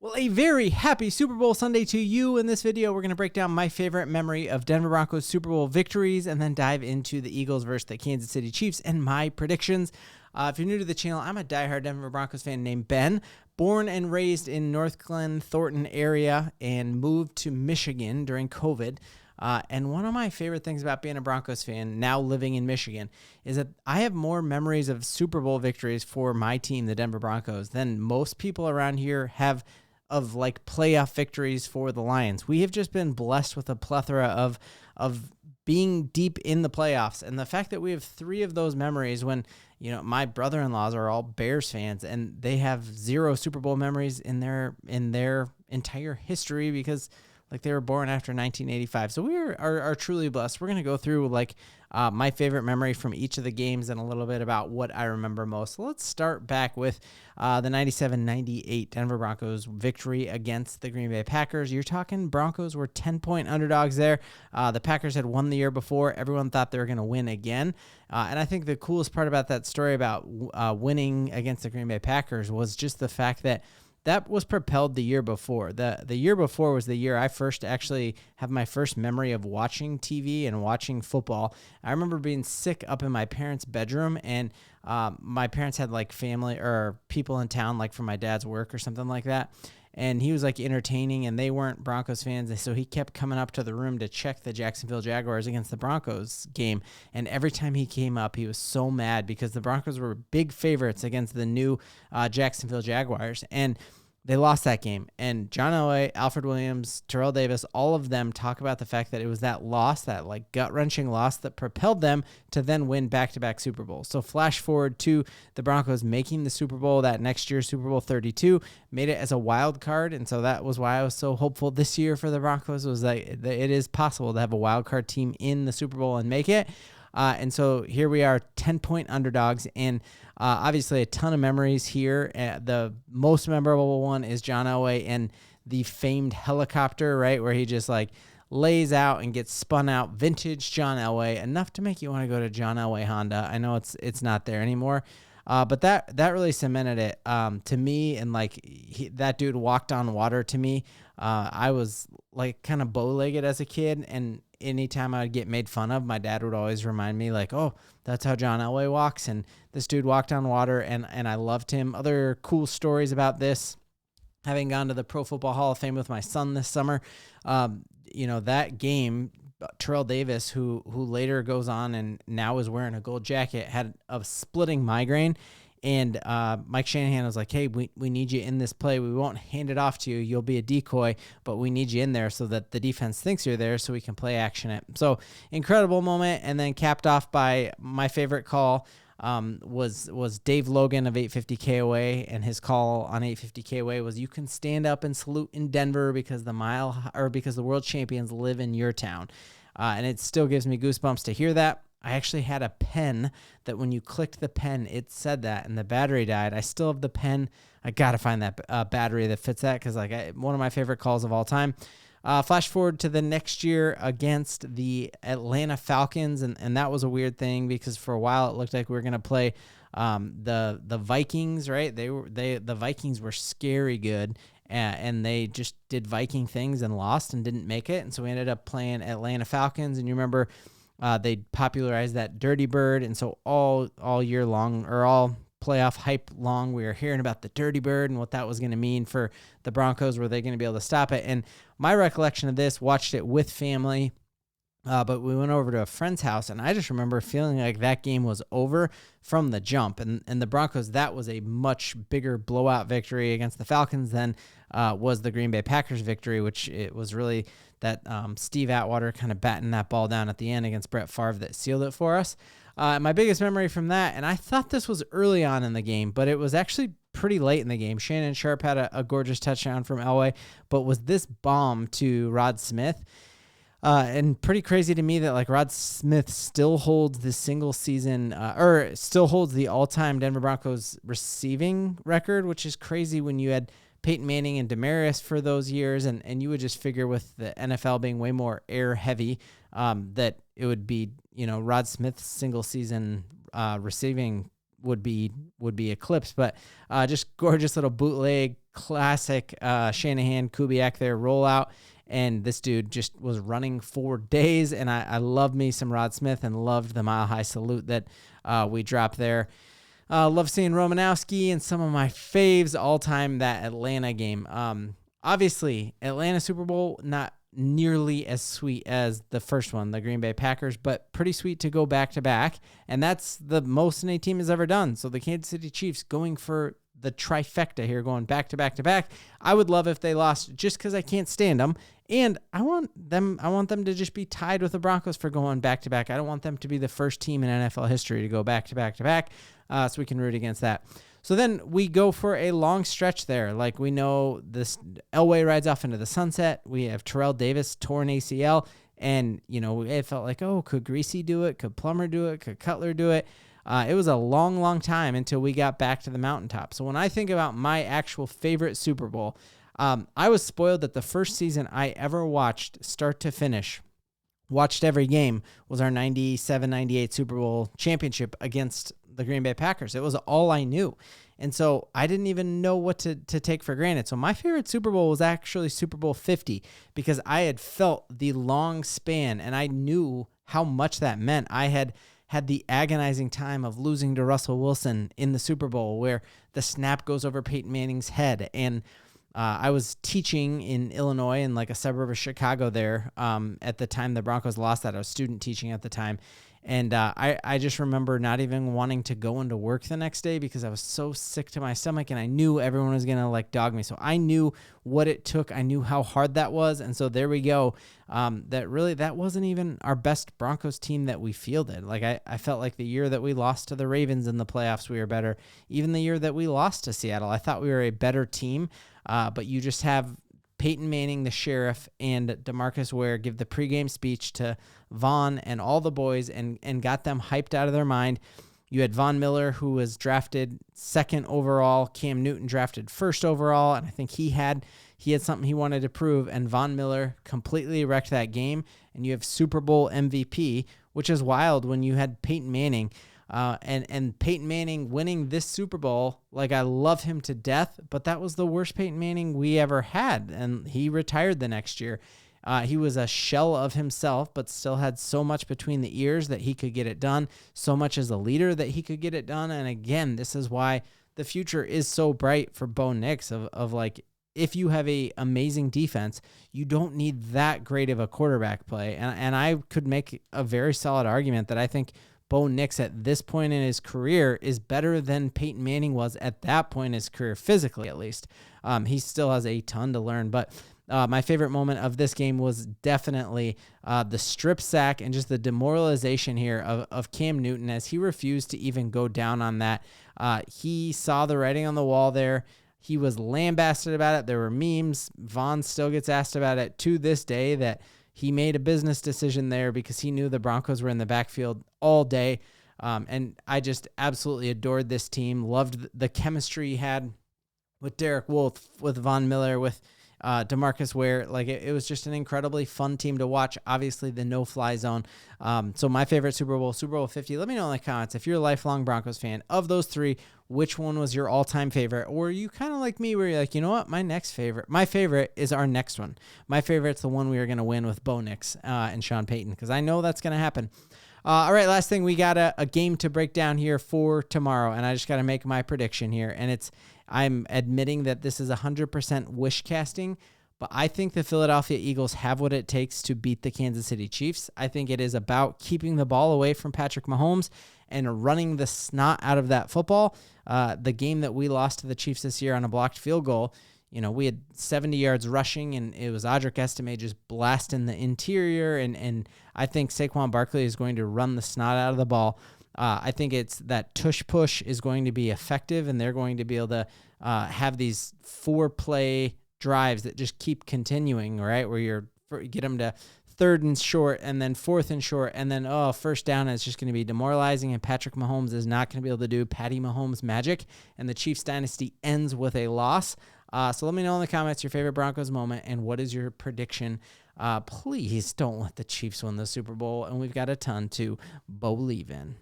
Well, a very happy Super Bowl Sunday to you. In this video, we're going to break down my favorite memory of Denver Broncos Super Bowl victories and then dive into the Eagles versus the Kansas City Chiefs and my predictions. If you're new to the channel, I'm a diehard Denver Broncos fan named Ben, born and raised in North Glen, Thornton area, and moved to Michigan during COVID. And one of my favorite things about being a Broncos fan, now living in Michigan, is that I have more memories of Super Bowl victories for my team, the Denver Broncos, than most people around here have of like playoff victories for the Lions. We have just been blessed with a plethora of being deep in the playoffs. And the fact that we have three of those memories when, you know, my brother-in-laws are all Bears fans and they have zero Super Bowl memories in their entire history because like they were born after 1985. So we are truly blessed. We're going to go through like my favorite memory from each of the games and a little bit about what I remember most. So let's start back with the 97-98 Denver Broncos victory against the Green Bay Packers. You're talking Broncos were 10-point underdogs there. The Packers had won the year before. Everyone thought they were going to win again. And I think the coolest part about that story about winning against the Green Bay Packers was just the fact that was propelled the year before. The year before was the year I first actually have my first memory of watching TV and watching football. I remember being sick up in my parents' bedroom, and my parents had like family or people in town, like from my dad's work or something like that. And he was like entertaining, and they weren't Broncos fans. So he kept coming up to the room to check the Jacksonville Jaguars against the Broncos game. And every time he came up, he was so mad because the Broncos were big favorites against the new Jacksonville Jaguars. And they lost that game. And John Elway, Alfred Williams, Terrell Davis, all of them talk about the fact that it was that loss, that like gut-wrenching loss that propelled them to then win back-to-back Super Bowls. So flash forward to the Broncos making the Super Bowl that next year, Super Bowl 32, made it as a wild card. And so that was why I was so hopeful this year for the Broncos, was that it is possible to have a wild card team in the Super Bowl and make it. And so here we are, 10-point underdogs, and obviously a ton of memories here. The most memorable one is John Elway and the famed helicopter, right, where he just like lays out and gets spun out. Vintage John Elway, enough to make you want to go to John Elway Honda. I know it's not there anymore. But that really cemented it to me, and like that dude walked on water to me. I was like kind of bow-legged as a kid, and anytime I would get made fun of, my dad would always remind me like, oh, that's how John Elway walks, and this dude walked on water, and I loved him. Other cool stories about this, having gone to the Pro Football Hall of Fame with my son this summer, that game, Terrell Davis, who later goes on and now is wearing a gold jacket, had a splitting migraine. And Mike Shanahan was like, hey, we need you in this play. We won't hand it off to you. You'll be a decoy, but we need you in there so that the defense thinks you're there so we can play action it. So incredible moment. And then capped off by my favorite call was Dave Logan of 850 KOA, and his call on 850 KOA was, you can stand up and salute in Denver because the world champions live in your town. And it still gives me goosebumps to hear that. I actually had a pen that when you clicked the pen, it said that, and the battery died. I still have the pen. I got to find that battery that fits that, because one of my favorite calls of all time. Flash forward to the next year against the Atlanta Falcons, and that was a weird thing because for a while it looked like we were going to play the Vikings, right? The Vikings were scary good, and they just did Viking things and lost and didn't make it, and so we ended up playing Atlanta Falcons, and you remember they popularized that Dirty Bird, and so all year long, or all playoff hype long, we were hearing about the Dirty Bird and what that was going to mean for the Broncos. Were they going to be able to stop it? And my recollection of this, watched it with family, but we went over to a friend's house, and I just remember feeling like that game was over from the jump. And the Broncos, that was a much bigger blowout victory against the Falcons than was the Green Bay Packers victory, which it was really that Steve Atwater kind of batting that ball down at the end against Brett Favre that sealed it for us. My biggest memory from that, and I thought this was early on in the game, but it was actually pretty late in the game. Shannon Sharp had a gorgeous touchdown from Elway, but was this bomb to Rod Smith. And pretty crazy to me that like Rod Smith still holds the single season, or still holds the all-time Denver Broncos receiving record, which is crazy when you had Peyton Manning and Demaryius for those years, and you would just figure with the NFL being way more air heavy, that it would be, Rod Smith's single season receiving would be eclipsed. But just gorgeous little bootleg, classic Shanahan Kubiak there rollout. And this dude just was running for days. And I love me some Rod Smith and loved the mile high salute that we dropped there. Love seeing Romanowski and some of my faves all time, that Atlanta game. Obviously, Atlanta Super Bowl, not nearly as sweet as the first one, the Green Bay Packers, but pretty sweet to go back-to-back. And that's the most any team has ever done. So the Kansas City Chiefs going for the trifecta here, going back-to-back-to-back. I would love if they lost just because I can't stand them. And I want them to just be tied with the Broncos for going back-to-back. I don't want them to be the first team in NFL history to go back-to-back-to-back, so we can root against that. So then we go for a long stretch there. Like, we know this Elway rides off into the sunset. We have Terrell Davis, torn ACL. And, it felt like, oh, could Greasy do it? Could Plummer do it? Could Cutler do it? It was a long, long time until we got back to the mountaintop. So when I think about my actual favorite Super Bowl, I was spoiled that the first season I ever watched start to finish, watched every game, was our 97-98 Super Bowl championship against the Green Bay Packers. It was all I knew. And so I didn't even know what to take for granted. So my favorite Super Bowl was actually Super Bowl 50 because I had felt the long span and I knew how much that meant. I had the agonizing time of losing to Russell Wilson in the Super Bowl where the snap goes over Peyton Manning's head. And I was teaching in Illinois in like a suburb of Chicago there at the time the Broncos lost that. I was student teaching at the time. And I just remember not even wanting to go into work the next day because I was so sick to my stomach and I knew everyone was going to like dog me. So I knew what it took. I knew how hard that was. And so there we go. That wasn't even our best Broncos team that we fielded. Like I felt like the year that we lost to the Ravens in the playoffs, we were better. Even the year that we lost to Seattle, I thought we were a better team. But you just have Peyton Manning, the sheriff, and DeMarcus Ware give the pregame speech to Vaughn and all the boys and got them hyped out of their mind. You had Von Miller, who was drafted second overall, Cam Newton drafted first overall, and I think he had something he wanted to prove, and Von Miller completely wrecked that game. And you have Super Bowl MVP, which is wild when you had Peyton Manning. And Peyton Manning winning this Super Bowl, like, I love him to death, but that was the worst Peyton Manning we ever had, and he retired the next year. He was a shell of himself, but still had so much between the ears that he could get it done, so much as a leader that he could get it done. And again, this is why the future is so bright for Bo Nix of like, if you have a amazing defense, you don't need that great of a quarterback play. And I could make a very solid argument that I think Bo Nix at this point in his career is better than Peyton Manning was at that point in his career, physically at least. He still has a ton to learn, but my favorite moment of this game was definitely the strip sack and just the demoralization here of Cam Newton as he refused to even go down on that. He saw the writing on the wall there. He was lambasted about it. There were memes. Vaughn still gets asked about it to this day that he made a business decision there because he knew the Broncos were in the backfield all day. And I just absolutely adored this team. Loved the chemistry he had with Derek Wolfe, with Von Miller, with DeMarcus Ware. Like, it was just an incredibly fun team to watch. Obviously, the no-fly zone. So my favorite Super Bowl 50. Let me know in the comments if you're a lifelong Broncos fan. Of those three, which one was your all-time favorite? Or are you kind of like me where you're like, you know what, my favorite is our next one. My favorite's the one we are going to win with Bo Nix and Sean Payton, because I know that's going to happen. All right, last thing, we got a game to break down here for tomorrow, and I just got to make my prediction here, and I'm admitting that this is 100% wish casting, but I think the Philadelphia Eagles have what it takes to beat the Kansas City Chiefs. I think it is about keeping the ball away from Patrick Mahomes and running the snot out of that football. The game that we lost to the Chiefs this year on a blocked field goal, we had 70 yards rushing, and it was Audric Estime just blasting the interior, and I think Saquon Barkley is going to run the snot out of the ball. I think it's that tush push is going to be effective, and they're going to be able to have these 4-play drives that just keep continuing, right? Where you get them to 3rd and short, and then 4th and short, and then, first down, and it's just going to be demoralizing, and Patrick Mahomes is not going to be able to do Patty Mahomes magic, and the Chiefs dynasty ends with a loss. So let me know in the comments your favorite Broncos moment, and what is your prediction. Please don't let the Chiefs win the Super Bowl, and we've got a ton to believe in.